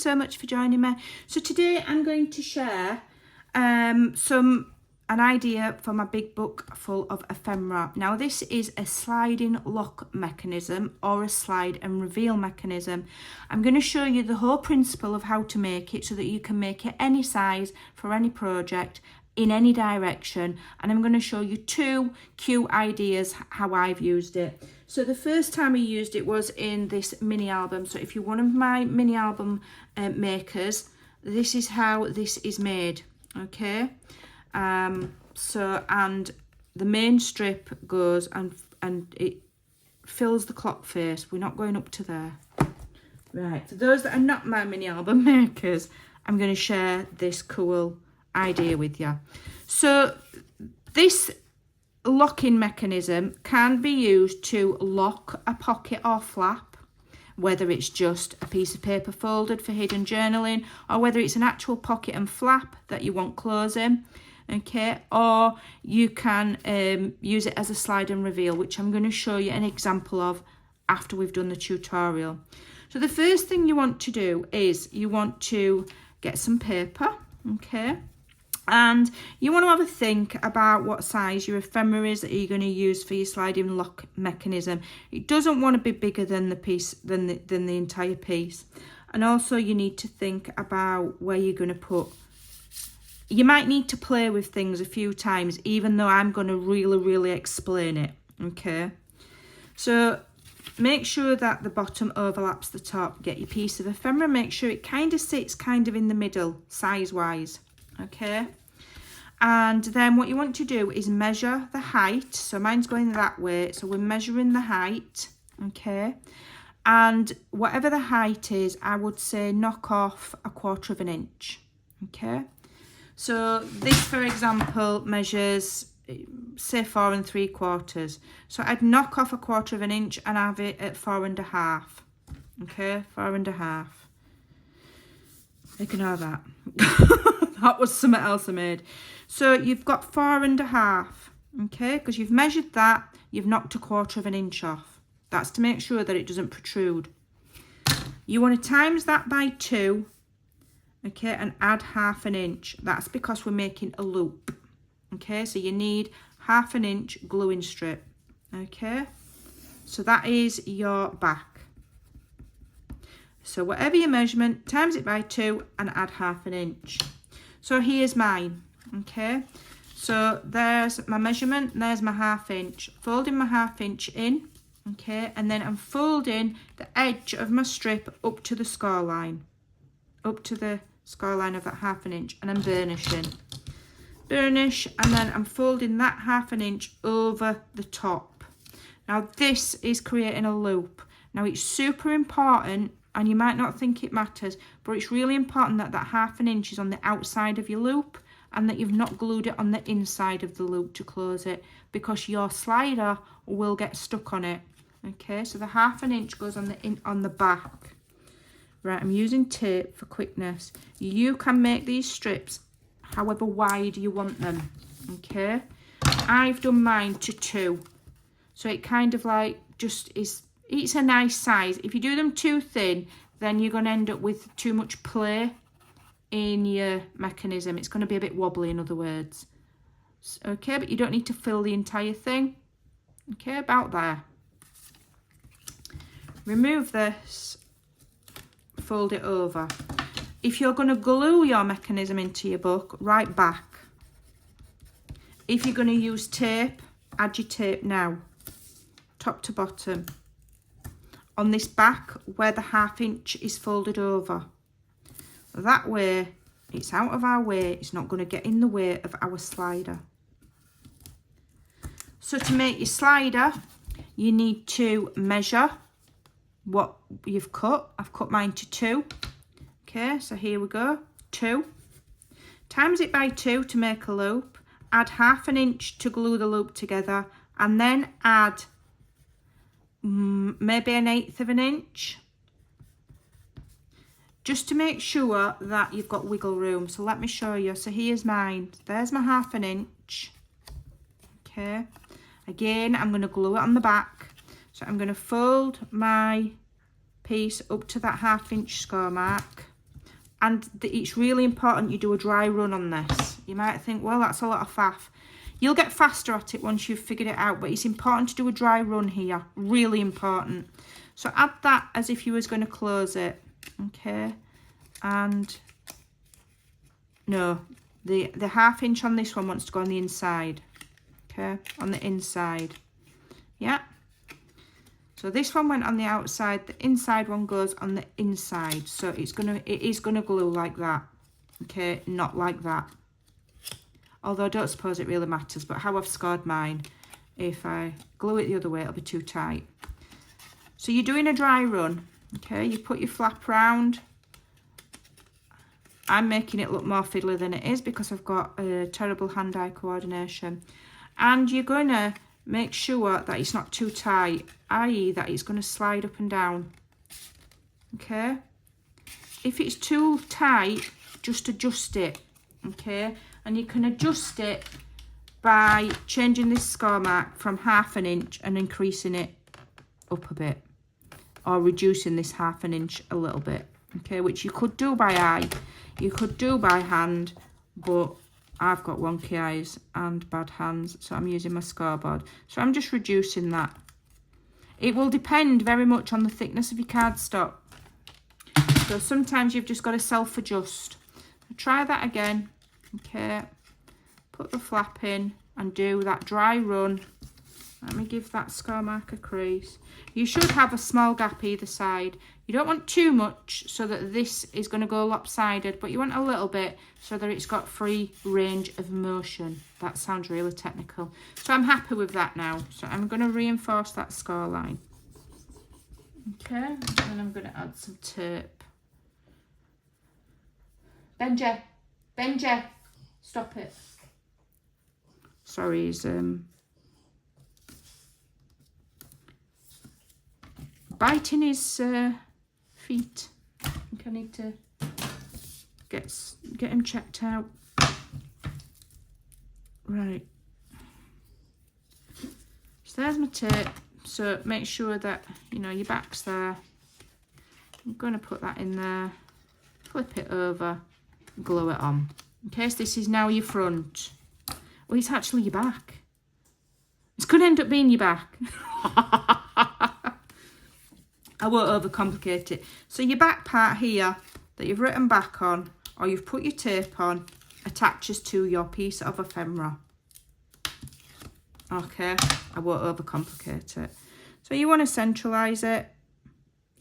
so much for joining me. So today I'm going to share an idea for my big book full of ephemera. Now this is a sliding lock mechanism or a slide and reveal mechanism. I'm going to show you the whole principle of how to make it so that you can make it any size for any project in any direction, and I'm going to show you 2 cute ideas how I've used it. So the first time I used it was in this mini album. So if you're one of my mini album makers, this is how this is made, okay? So, and the main strip goes and it fills the clock face. We're not going up to there. Right, for those that are not my mini album makers, I'm going to share this cool idea with you. So this locking mechanism can be used to lock a pocket or flap, whether it's just a piece of paper folded for hidden journaling, or whether it's an actual pocket and flap that you want closing, okay? Or you can use it as a slide and reveal, which I'm going to show you an example of after we've done the tutorial. So the first thing you want to do is you want to get some paper, okay? And you want to have a think about what size your ephemera is that you're going to use for your sliding lock mechanism. It doesn't want to be bigger than the piece, than the entire piece. And also you need to think about where you're going to put. You might need to play with things a few times, even though I'm going to really explain it, okay? So make sure that the bottom overlaps the top. Get your piece of ephemera, make sure it kind of sits kind of in the middle, size-wise. Okay, and then what you want to do is measure the height. So mine's going that way, so we're measuring the height, okay? And whatever the height is, I would say knock off 1/4 inch, okay? So this, for example, measures say 4 3/4. So I'd knock off 1/4 inch and have it at 4 1/2, okay? 4 1/2. Ignore that. That was something else I made. So you've got 4 1/2, okay? Because you've measured that, you've knocked 1/4 inch off. That's to make sure that it doesn't protrude. You want to times that by 2, okay, and add 1/2 inch. That's because we're making a loop, okay? So you need 1/2 inch gluing strip, okay? So that is your back. So whatever your measurement, times it by 2 and add 1/2 inch. So here's mine, okay? So there's my measurement, there's my 1/2 inch. Folding my 1/2 inch in, okay? And then I'm folding the edge of my strip up to the score line. Up to the score line of that 1/2 inch. And I'm burnishing. Burnish, and then I'm folding that 1/2 inch over the top. Now this is creating a loop. Now it's super important, and you might not think it matters, but it's really important that that 1/2 inch is on the outside of your loop and that you've not glued it on the inside of the loop to close it, because your slider will get stuck on it. Okay, so the 1/2 inch goes on the back. Right, I'm using tape for quickness. You can make these strips however wide you want them. Okay, I've done mine to 2, so it kind of like just is. It's a nice size. If you do them too thin, then you're going to end up with too much play in your mechanism. It's going to be a bit wobbly, in other words. Okay, but you don't need to fill the entire thing. Okay, about there. Remove this, fold it over. If you're going to glue your mechanism into your book, right back. If you're going to use tape, add your tape now, top to bottom. On this back where the 1/2 inch is folded over. That way, it's out of our way, it's not going to get in the way of our slider. So to make your slider, you need to measure what you've cut. I've cut mine to 2. Okay, so here we go, 2. Times it by 2 to make a loop. Add 1/2 inch to glue the loop together, and then add maybe 1/8 inch, just to make sure that you've got wiggle room. So let me show you. So here's mine. There's my 1/2 inch. Okay, again I'm going to glue it on the back. So I'm going to fold my piece up to that 1/2 inch score mark. And it's really important you do a dry run on this. You might think, well, that's a lot of faff. You'll get faster at it once you've figured it out, but it's important to do a dry run here. Really important. So add that as if you was going to close it. Okay. And no, the 1/2 inch on this one wants to go on the inside. Okay, on the inside. Yeah. So this one went on the outside, the inside one goes on the inside. So it is gonna glue like that. Okay, not like that. Although I don't suppose it really matters, but how I've scored mine, if I glue it the other way, it'll be too tight. So you're doing a dry run. Okay, you put your flap round. I'm making it look more fiddly than it is because I've got terrible hand-eye coordination. And you're gonna make sure that it's not too tight, i.e. that it's going to slide up and down. Okay? If it's too tight, just adjust it. Okay? And you can adjust it by changing this score mark from 1/2 inch and increasing it up a bit. Or reducing this 1/2 inch a little bit. Okay? Which you could do by eye. You could do by hand, but I've got wonky eyes and bad hands, so I'm using my scoreboard. So I'm just reducing that. It will depend very much on the thickness of your cardstock. So sometimes you've just got to self-adjust. Try that again. Okay. Put the flap in and do that dry run. Let me give that score mark a crease. You should have a small gap either side. You don't want too much so that this is going to go lopsided, but you want a little bit so that it's got free range of motion. That sounds really technical. So I'm happy with that now. So I'm going to reinforce that score line. Okay, and then I'm going to add some tape. Benji, stop it. Sorry, he's biting his feet. I think I need to get him checked out. Right. So there's my tape. So make sure that, you know, your back's there. I'm going to put that in there. Flip it over. Glue it on. Okay, so this is now your front. Well, it's actually your back. It's going to end up being your back. I won't overcomplicate it. So your back part here that you've written back on, or you've put your tape on, attaches to your piece of ephemera. Okay, I won't overcomplicate it. So you want to centralise it.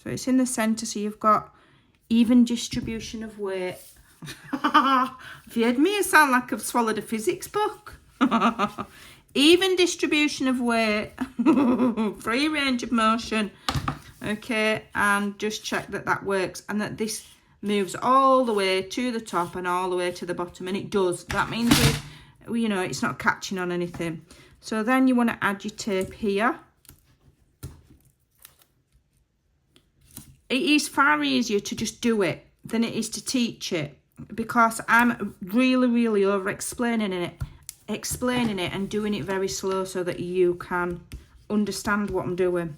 So it's in the centre, so you've got even distribution of weight. Have you heard me? I sound like I've swallowed a physics book. Even distribution of weight. Free range of motion. Okay, and just check that that works and that this moves all the way to the top and all the way to the bottom, and it does. That means you know, it's not catching on anything. So then you want to add your tape here. It is far easier to just do it than it is to teach it, because I'm really over explaining it and doing it very slow so that you can understand what I'm doing.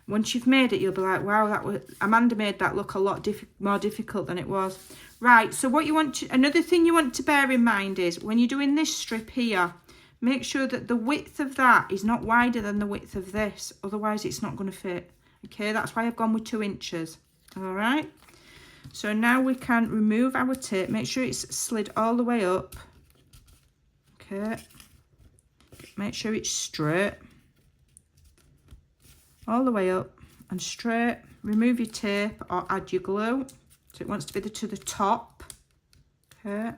Once you've made it, you'll be like, wow, Amanda made that look a lot more difficult than it was. Right, so what you want to, another thing you want to bear in mind is when you're doing this strip here, make sure that the width of that is not wider than the width of this. Otherwise, it's not going to fit. Okay, that's why I've gone with 2 inches. All right. So now we can remove our tape. Make sure it's slid all the way up. Okay. Make sure it's straight. All the way up and straight. Remove your tape or add your glue. So it wants to be to the top. Okay.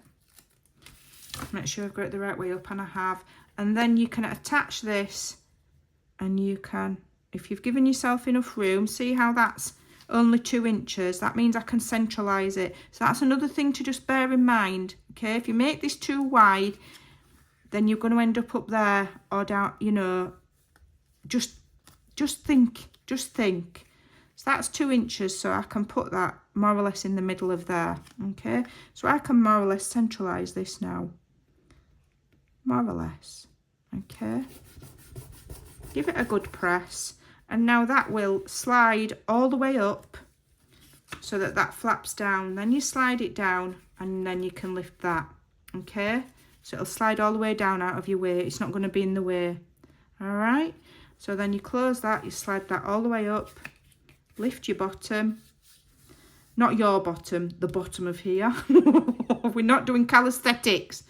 Make sure I've got it the right way up, and I have. And then you can attach this, and you can, if you've given yourself enough room, see how that's only 2 inches. That means I can centralise it. So that's another thing to just bear in mind. Okay, if you make this too wide, then you're going to end up there or down, you know. Just think. So that's 2 inches, so I can put that more or less in the middle of there. Okay, so I can more or less centralise this now. More or less. Okay, give it a good press, and now that will slide all the way up so that that flaps down. Then you slide it down and then you can lift that, okay? So it'll slide all the way down out of your way. It's not going to be in the way, all right? So then you close that, you slide that all the way up, lift your bottom. Not your bottom, the bottom of here. We're not doing calisthenics.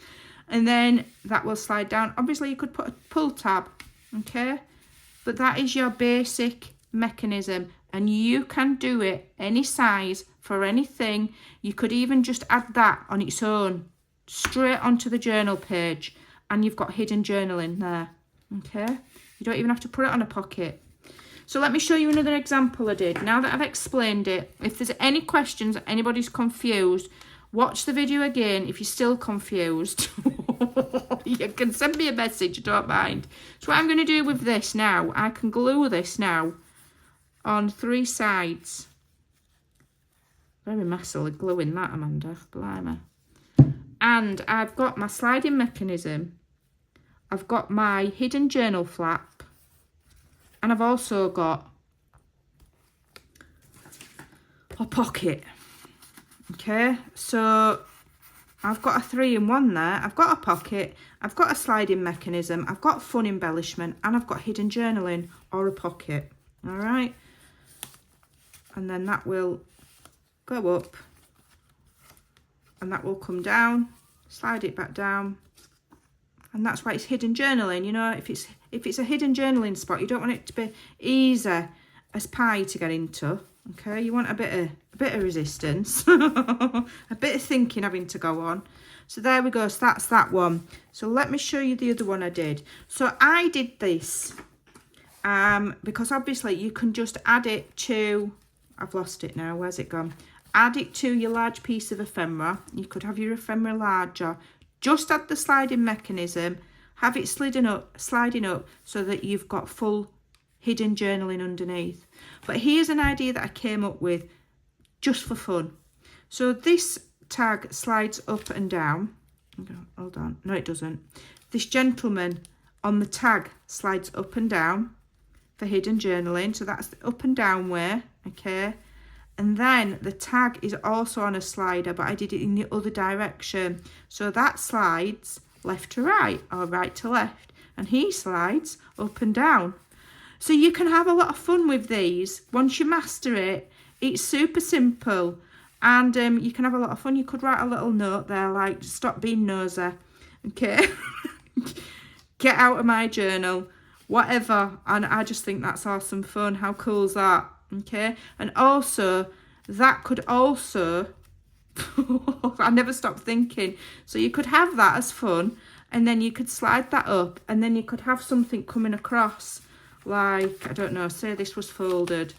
And then that will slide down. Obviously, you could put a pull tab, okay? But that is your basic mechanism. And you can do it any size for anything. You could even just add that on its own, straight onto the journal page. And you've got hidden journaling there, okay? You don't even have to put it on a pocket. So let me show you another example I did. Now that I've explained it, if there's any questions, anybody's confused, watch the video again. If you're still confused, you can send me a message, I don't mind. So what I'm going to do with this now, I can glue this now on 3 sides. Very messily gluing that, Amanda, blimey. And I've got my sliding mechanism. I've got my hidden journal flap. And I've also got a pocket, okay? So I've got a 3-in-1 there. I've got a pocket, I've got a sliding mechanism, I've got fun embellishment, and I've got hidden journaling or a pocket, all right? And then that will go up and that will come down, slide it back down. And that's why it's hidden journaling. You know, if it's a hidden journaling spot, you don't want it to be easy as pie to get into. Okay, you want a bit of resistance, a bit of thinking having to go on. So there we go. So that's that one. So let me show you the other one I did. So I did this because obviously you can just add it to. I've lost it now. Where's it gone? Add it to your large piece of ephemera. You could have your ephemera larger. Just add the sliding mechanism, have it sliding up so that you've got full hidden journaling underneath. But here's an idea that I came up with just for fun. So this tag slides up and down. Hold on, no it doesn't. This gentleman on the tag slides up and down for hidden journaling. So that's the up and down way, okay? And then the tag is also on a slider, but I did it in the other direction. So that slides left to right or right to left. And he slides up and down. So you can have a lot of fun with these. Once you master it, it's super simple. And you can have a lot of fun. You could write a little note there like, stop being nosy. Okay? Get out of my journal. Whatever. And I just think that's awesome fun. How cool is that? Okay, and also that could also I never stopped thinking, so you could have that as fun, and then you could slide that up, and then you could have something coming across, like, I don't know, say this was folded,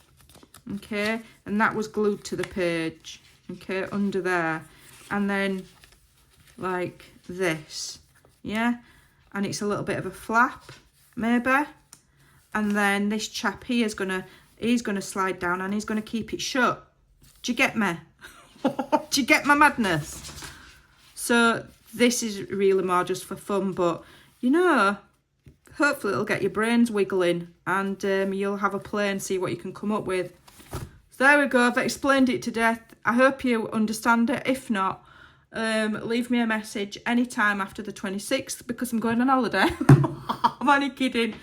okay, and that was glued to the page, okay, under there, and then like this, yeah, and it's a little bit of a flap maybe, and then this chap here is he's going to slide down and he's going to keep it shut. Do you get me? Do you get my madness? So this is really more just for fun, but you know, hopefully it'll get your brains wiggling and you'll have a play and see what you can come up with. So there we go. I've explained it to death. I hope you understand it. If not, leave me a message anytime after the 26th because I'm going on holiday. I'm only kidding.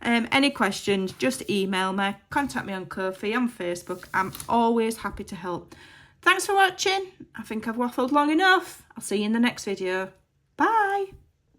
Any questions, just email me, contact me on Ko-fi, on Facebook. I'm always happy to help. Thanks for watching. I think I've waffled long enough. I'll see you in the next video. Bye.